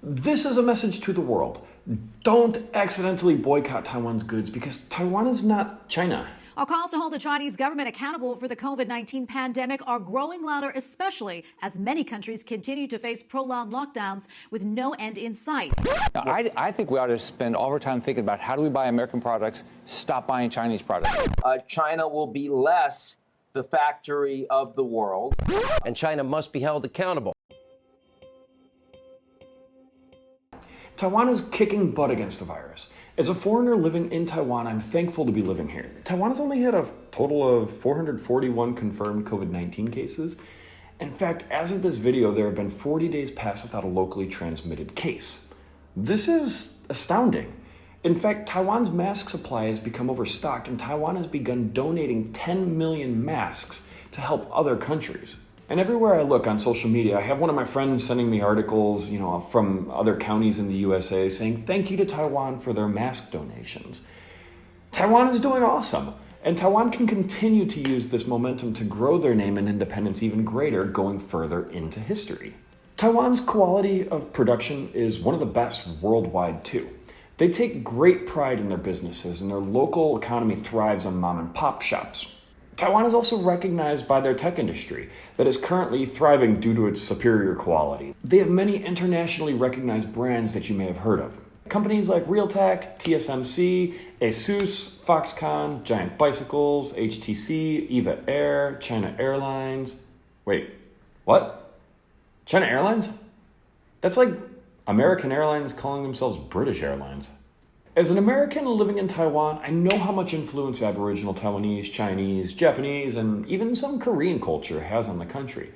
This is a message to the world. Don't accidentally boycott Taiwan's goods because Taiwan is not China. Our calls to hold the Chinese government accountable for the COVID-19 pandemic are growing louder, especially as many countries continue to face prolonged lockdowns with no end in sight. Now, I think we ought to spend all our time thinking about how do we buy American products, stop buying Chinese products. China will be less the factory of the world. And China must be held accountable. Taiwan is kicking butt against the virus. As a foreigner living in Taiwan, I'm thankful to be living here. Taiwan has only had a total of 441 confirmed COVID-19 cases. In fact, as of this video, there have been 40 days passed without a locally transmitted case. This is astounding. In fact, Taiwan's mask supply has become overstocked, and Taiwan has begun donating 10 million masks to help other countries. And everywhere I look on social media, I have one of my friends sending me articles, from other counties in the USA saying thank you to Taiwan for their mask donations. Taiwan is doing awesome, and Taiwan can continue to use this momentum to grow their name and independence even greater going further into history. Taiwan's quality of production is one of the best worldwide too. They take great pride in their businesses, and their local economy thrives on mom and pop shops. Taiwan is also recognized by their tech industry that is currently thriving due to its superior quality. They have many internationally recognized brands that you may have heard of. Companies like Realtek, TSMC, ASUS, Foxconn, Giant Bicycles, HTC, EVA Air, China Airlines. Wait, what? China Airlines? That's like American Airlines calling themselves British Airlines. As an American living in Taiwan, I know how much influence Aboriginal Taiwanese, Chinese, Japanese, and even some Korean culture has on the country.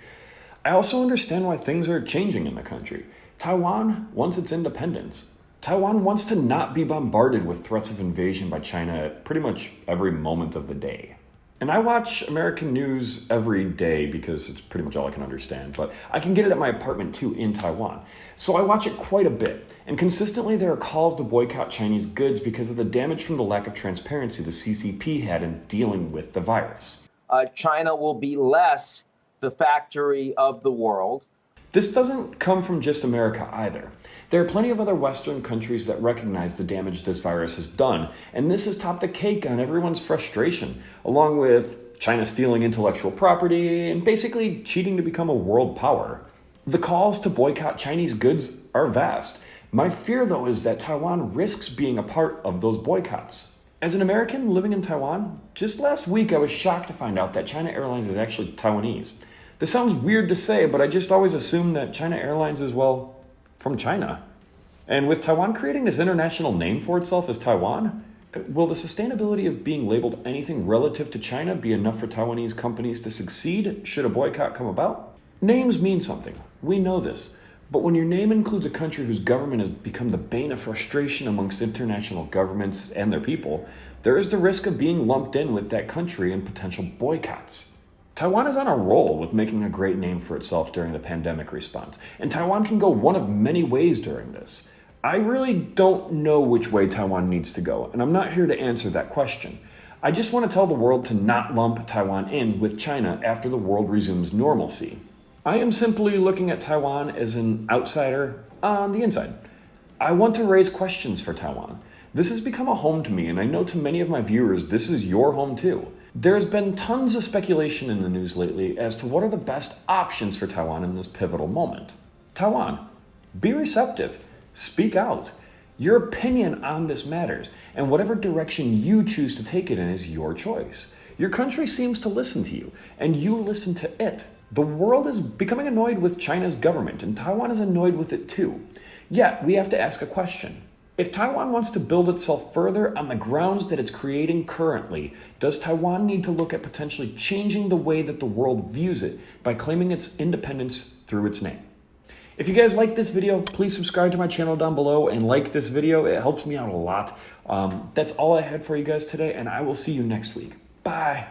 I also understand why things are changing in the country. Taiwan wants its independence. Taiwan wants to not be bombarded with threats of invasion by China at pretty much every moment of the day. And I watch American news every day because it's pretty much all I can understand, but I can get it at my apartment too in Taiwan. So I watch it quite a bit, and consistently there are calls to boycott Chinese goods because of the damage from the lack of transparency the CCP had in dealing with the virus. China will be less the factory of the world. This doesn't come from just America either. There are plenty of other Western countries that recognize the damage this virus has done, and this has topped the cake on everyone's frustration, along with China stealing intellectual property and basically cheating to become a world power. The calls to boycott Chinese goods are vast. My fear, though, is that Taiwan risks being a part of those boycotts. As an American living in Taiwan, just last week I was shocked to find out that China Airlines is actually Taiwanese. This sounds weird to say, but I just always assumed that China Airlines is, well, from China. And with Taiwan creating this international name for itself as Taiwan, will the sustainability of being labeled anything relative to China be enough for Taiwanese companies to succeed should a boycott come about? Names mean something. We know this. But when your name includes a country whose government has become the bane of frustration amongst international governments and their people, there is the risk of being lumped in with that country in potential boycotts. Taiwan is on a roll with making a great name for itself during the pandemic response, and Taiwan can go one of many ways during this. I really don't know which way Taiwan needs to go, and I'm not here to answer that question. I just want to tell the world to not lump Taiwan in with China after the world resumes normalcy. I am simply looking at Taiwan as an outsider on the inside. I want to raise questions for Taiwan. This has become a home to me, and I know to many of my viewers, this is your home too. There's been tons of speculation in the news lately as to what are the best options for Taiwan in this pivotal moment. Taiwan, be receptive. Speak out. Your opinion on this matters, and whatever direction you choose to take it in is your choice. Your country seems to listen to you, and you listen to it. The world is becoming annoyed with China's government, and Taiwan is annoyed with it too. Yet, we have to ask a question. If Taiwan wants to build itself further on the grounds that it's creating currently, does Taiwan need to look at potentially changing the way that the world views it by claiming its independence through its name? If you guys like this video, please subscribe to my channel down below and like this video. It helps me out a lot. That's all I had for you guys today, and I will see you next week. Bye.